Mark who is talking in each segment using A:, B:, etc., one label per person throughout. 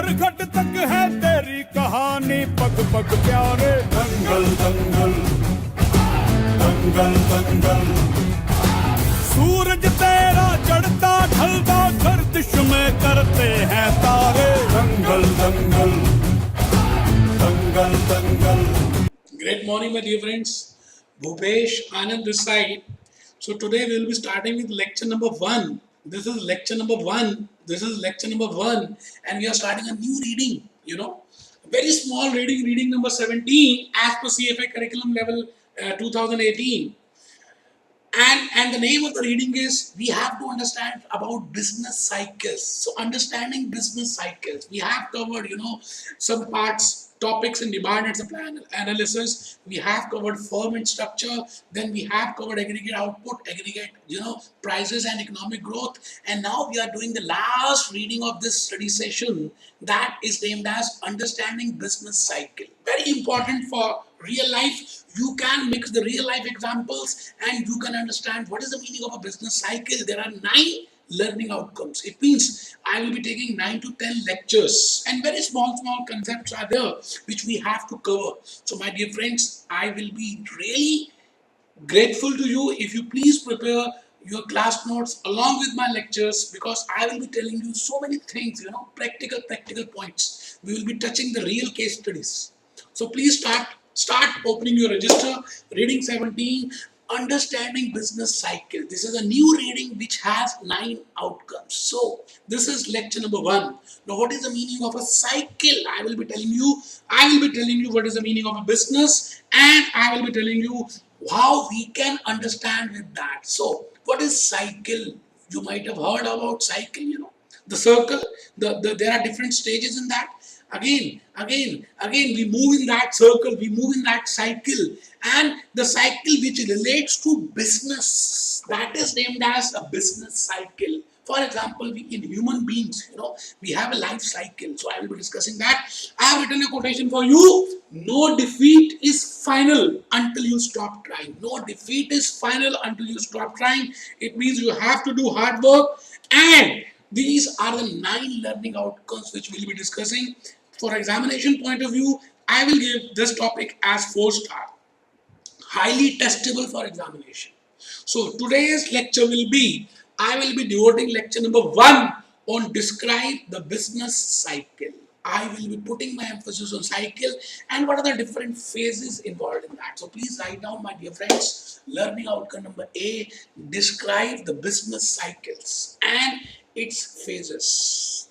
A: मरघट तक है तेरी कहानी पग पग प्यारे दंगल दंगल दंगल दंगल सूरज तेरा चढ़ता ढलता गर्दिश में करते हैं तारे दंगल दंगल दंगल दंगल.
B: Great morning, my dear friends. Bhupesh Anand this side. So today we will be starting with lecture number 1. This is lecture number 1. This is lecture number 1, and we are starting a new reading. A very small reading, reading number 17 as per CFA curriculum level 2018. And the name of the reading is we have to understand about business cycles. So understanding business cycles, we have covered some parts, topics in demand and supply analysis. We have covered firm and structure. Then we have covered aggregate output, aggregate prices and economic growth. And now we are doing the last reading of this study session that is named as understanding business cycle. Very important for real life. You can mix the real life examples and you can understand what is the meaning of a business cycle. There are 9 learning outcomes. It means I will be taking 9 to 10 lectures and very small concepts are there which we have to cover. So my dear friends, I will be really grateful to you if you please prepare your class notes along with my lectures, because I will be telling you so many things, practical points. We will be touching the real case studies. So please start opening your register. Reading 17, understanding business cycle. This is a new reading which has 9 outcomes. So this is lecture number 1. Now what is the meaning of a cycle? I will be telling you what is the meaning of a business, and I will be telling you how we can understand with that. So what is cycle? You might have heard about cycle, the circle. There are different stages in that. Again, we move in that circle, we move in that cycle, and the cycle which relates to business, that is named as a business cycle. For example, in human beings, we have a life cycle. So I will be discussing that. I have written a quotation for you. No defeat is final until you stop trying. No defeat is final until you stop trying. It means you have to do hard work, and these are the 9 learning outcomes which we will be discussing. For examination point of view, I will give this topic as 4-star. Highly testable for examination. So today's lecture will be, I will be devoting lecture number 1 on describe the business cycle. I will be putting my emphasis on cycle and what are the different phases involved in that. So please write down, my dear friends, learning outcome number A, describe the business cycles and its phases.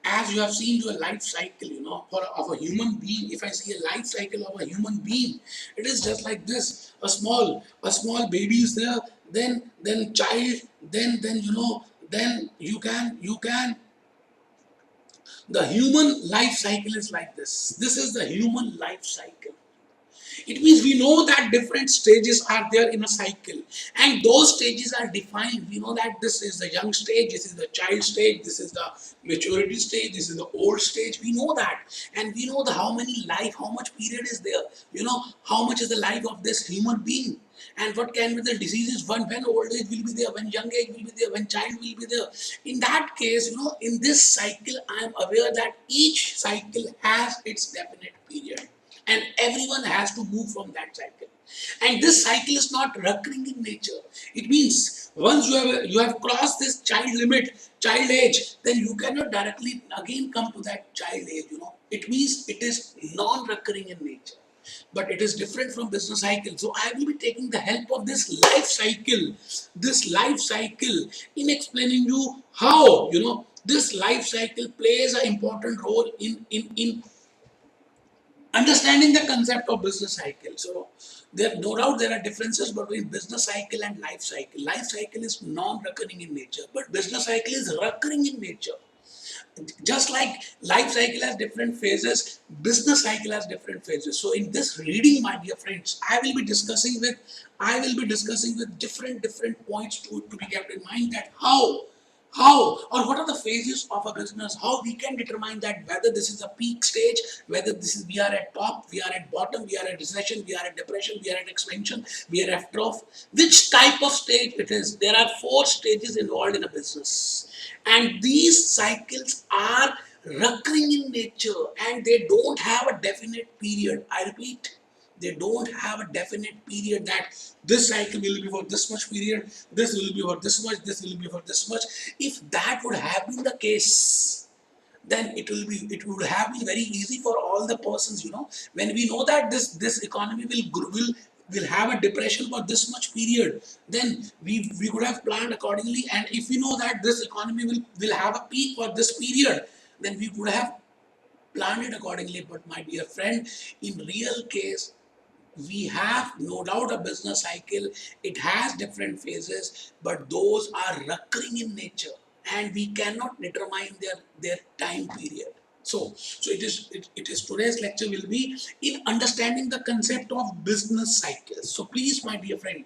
B: As you have seen your life cycle, of a human being. If I see a life cycle of a human being, it is just like this. A small baby is there, then child, then you can. The human life cycle is like this. This is the human life cycle. It means we know that different stages are there in a cycle, and those stages are defined. We know that this is the young stage, this is the child stage, this is the maturity stage, this is the old stage. We know that, and we know how much period is there. How much is the life of this human being, and what can be the diseases. When old age will be there, when young age will be there, when child will be there. In that case, in this cycle, I am aware that each cycle has its definite period. And everyone has to move from that cycle. And this cycle is not recurring in nature. It means once you have crossed this child age, then you cannot directly again come to that child age. It means it is non-recurring in nature. But it is different from business cycle. So I will be taking the help of this life cycle in explaining you how this life cycle plays an important role in understanding the concept of business cycle. So no doubt there are differences between business cycle and life cycle. Life cycle is non-recurring in nature, but business cycle is recurring in nature. Just like life cycle has different phases, business cycle has different phases. So in this reading, my dear friends, I will be discussing with different points to be kept in mind, that how How or what are the phases of a business, how we can determine that whether this is a peak stage, whether this is we are at top, we are at bottom, we are at recession, we are at depression, we are at expansion, we are at trough, which type of stage it is. There are 4 stages involved in a business, and these cycles are recurring in nature and they don't have a definite period. I repeat, they don't have a definite period that this cycle will be for this much period, this will be for this much, this will be for this much. If that would have been the case, then it would have been very easy for all the persons, when we know that this economy will have a depression for this much period, then we could have planned accordingly. And if we know that this economy will have a peak for this period, then we would have planned it accordingly. But my dear friend, in real case, we have no doubt a business cycle. It has different phases, but those are recurring in nature and we cannot determine their time period. So it is today's lecture will be in understanding the concept of business cycles. So please, my dear friend,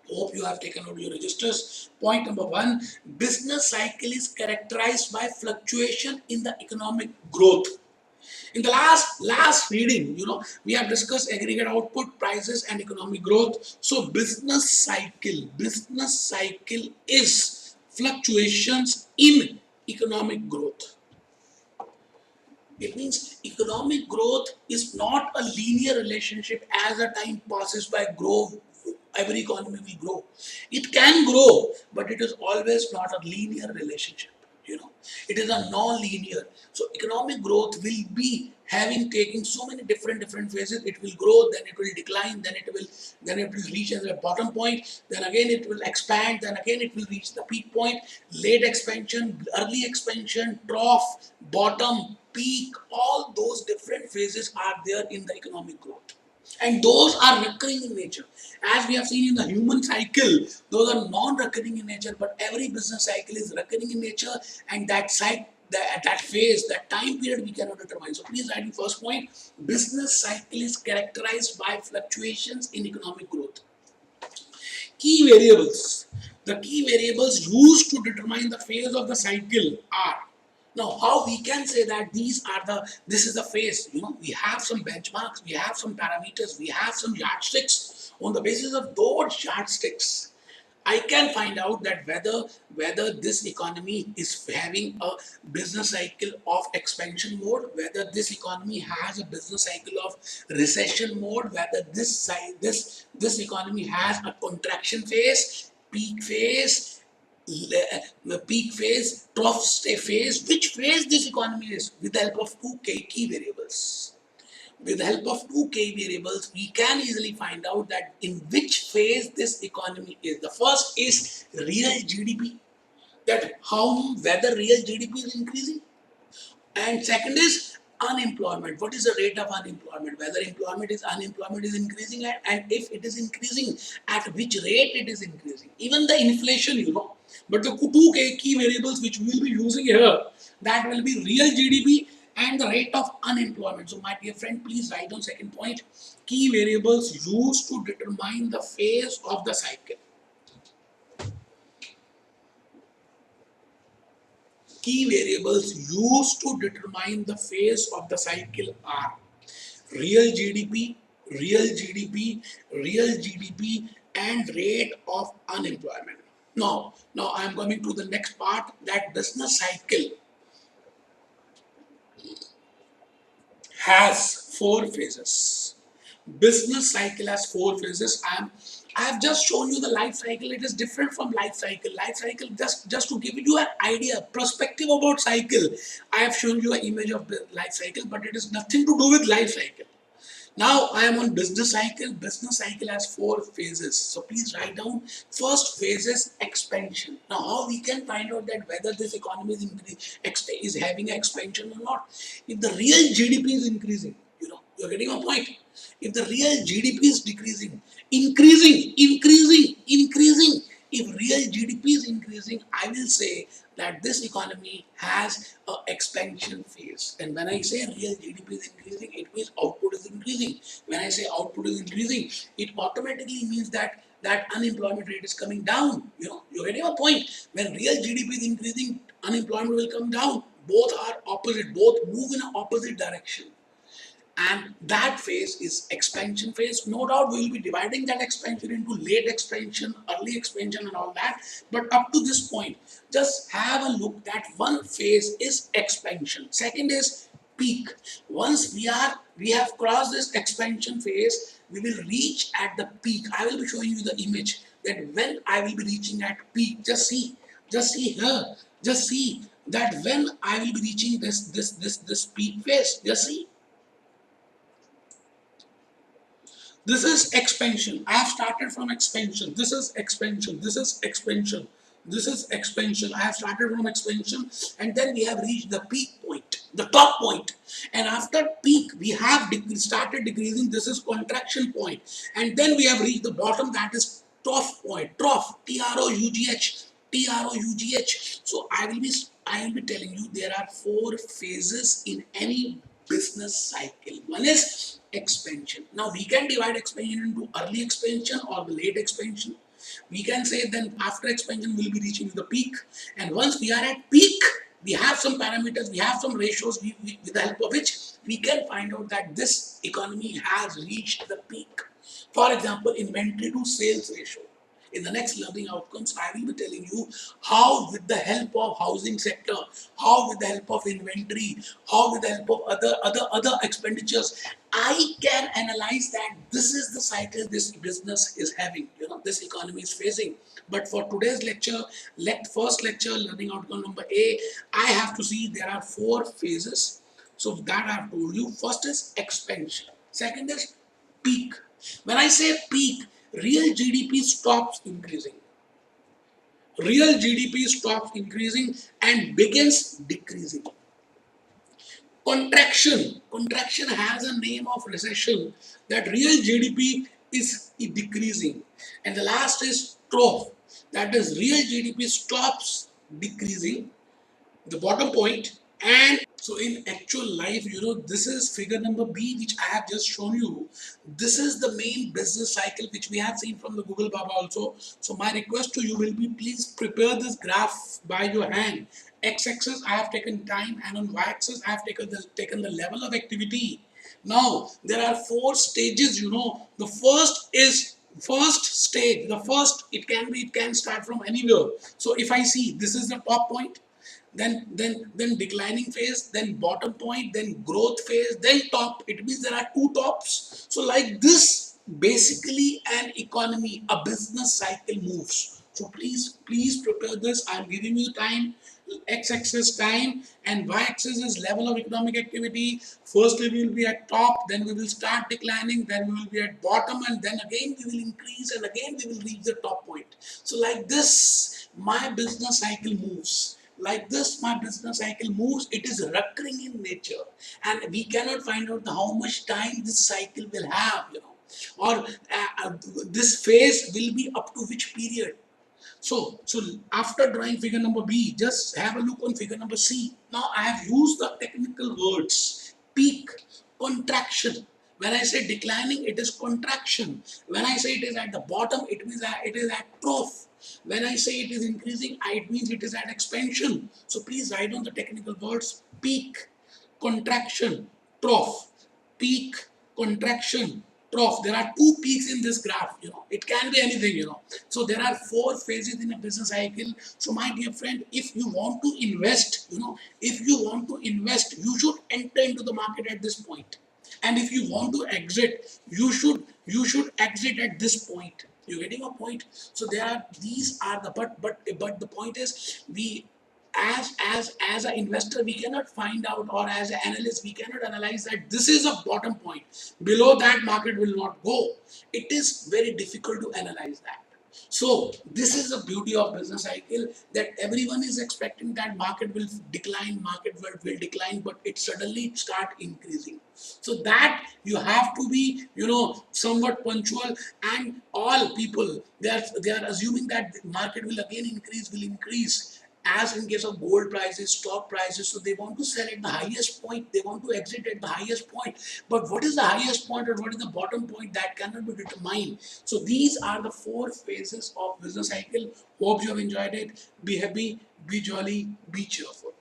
B: hope you have taken out your registers. Point number 1, business cycle is characterized by fluctuation in the economic growth. In the last reading, we have discussed aggregate output, prices, and economic growth. So business cycle is fluctuations in economic growth. It means economic growth is not a linear relationship. As the time passes by, every economy will grow. It can grow, but it is always not a linear relationship. It is a non-linear. So economic growth will be taking so many different phases. It will grow, then it will decline, then it will reach as a bottom point, then again it will expand, then again it will reach the peak point, late expansion, early expansion, trough, bottom, peak. All those different phases are there in the economic growth, and those are recurring in nature. As we have seen in the human cycle, those are non-recurring in nature, but every business cycle is recurring in nature, and that phase, that time period we cannot determine. So please write in first point, business cycle is characterized by fluctuations in economic growth. Key variables. The key variables used to determine the phase of the cycle are, now how we can say that this is the phase. We have some benchmarks, we have some parameters, we have some yardsticks. On the basis of those yardsticks, I can find out that whether this economy is having a business cycle of expansion mode, whether this economy has a business cycle of recession mode, whether this economy has a contraction phase, peak phase, trough phase, which phase this economy is, with the help of two key variables. With the help of two key variables, we can easily find out that in which phase this economy is. The first is real GDP, that whether real GDP is increasing, and second is unemployment. What is the rate of unemployment? Whether unemployment is increasing, and if it is increasing, at which rate it is increasing. Even the inflation, But the two key variables which we will be using here, that will be real GDP and the rate of unemployment. So my dear friend, please write down second point. Key variables used to determine the phase of the cycle. Key variables used to determine the phase of the cycle are real GDP, real GDP, real GDP, and rate of unemployment. Now I am coming to the next part, that business cycle has 4 phases. Business cycle has 4 phases. I have just shown you the life cycle. It is different from life cycle. Life cycle, just to give you an idea, perspective about cycle, I have shown you an image of the life cycle, but it is nothing to do with life cycle. Now I am on business cycle. Business cycle has 4 phases. So please write down. First phase is expansion. Now how we can find out that whether this economy is having an expansion or not? If the real GDP is increasing, you're getting a point. If the real GDP is increasing, if real GDP is increasing, I will say that this economy has an expansion phase. And when I say real GDP is increasing, it means output is increasing. When I say output is increasing, it automatically means that that unemployment rate is coming down. You're getting a point. When real GDP is increasing, unemployment will come down. Both are opposite, both move in an opposite direction. And that phase is expansion phase. No doubt we will be dividing that expansion into late expansion, early expansion and all that. But up to this point, just have a look that one phase is expansion. Second is peak. Once we have crossed this expansion phase, we will reach at the peak. I will be showing you the image that when I will be reaching at peak. Just see here. Just see that when I will be reaching this peak phase. Just see. This is expansion. I have started from expansion. This is expansion. This is expansion. This is expansion. I have started from expansion, and then we have reached the peak point, the top point. And after peak, we have started decreasing. This is contraction point. And then we have reached the bottom, that is trough point. Trough. T-R-O-U-G-H. T-R-O-U-G-H. So I will be telling you there are 4 phases in any business cycle. One is expansion. Now we can divide expansion into early expansion or the late expansion. We can say then after expansion we'll be reaching the peak, and once we are at peak, we have some parameters, we have some ratios with the help of which we can find out that this economy has reached the peak. For example, inventory to sales ratio. In the next learning outcomes, I will be telling you how, with the help of housing sector, how with the help of inventory, how with the help of other expenditures, I can analyze that this is the cycle this business is having, this economy is facing. But for today's lecture, first lecture, learning outcome number A, I have to see there are 4 phases. So that I have told you. First is expansion. Second is peak. When I say peak, real GDP stops increasing. Real GDP stops increasing and begins decreasing. Contraction. Contraction has a name of recession, that real GDP is decreasing. And the last is trough. That is real GDP stops decreasing, the bottom point. And so in actual life, this is figure number B, which I have just shown you. This is the main business cycle which we have seen from the Google Baba also. So my request to you will be, please prepare this graph by your hand. X-axis I have taken time, and on Y-axis I have taken the level of activity. Now there are 4 stages. The first is stage. It can start from anywhere. So if I see this is the top point, then declining phase, then bottom point, then growth phase, then top. It means there are 2 tops. So like this, basically an economy, a business cycle moves. So please prepare this. I am giving you time. X-axis time and Y-axis is level of economic activity. Firstly we will be at top, then we will start declining, then we will be at bottom, and then again we will increase, and again we will reach the top point. So like this my business cycle moves. Like this my business cycle moves. It is recurring in nature, and we cannot find out how much time this cycle will have, or this phase will be up to which period. So after drawing figure number B, just have a look on figure number C. Now I have used the technical words: peak, contraction. When I say declining, it is contraction. When I say it is at the bottom, it means that it is at trough. When I say it is increasing, it means it is at expansion. So please write down the technical words: peak, contraction, trough. Peak, contraction, trough. There are 2 peaks in this graph. It can be anything. So there are 4 phases in a business cycle. So my dear friend, if you want to invest, you should enter into the market at this point. And if you want to exit, you should exit at this point. You're getting a point. So these are the but the point is, we as an investor we cannot find out, or as an analyst we cannot analyze that this is a bottom point. Below that market will not go. It is very difficult to analyze that. So this is the beauty of business cycle, that everyone is expecting that market will decline, but it suddenly start increasing. So that you have to be, somewhat punctual, and all people, they are assuming that the market will again increase, as in case of gold prices, stock prices. So they want to sell at the highest point, they want to exit at the highest point. But what is the highest point or what is the bottom point, that cannot be determined. So these are the 4 phases of business cycle. Hope you have enjoyed it. Be happy, be jolly, be cheerful.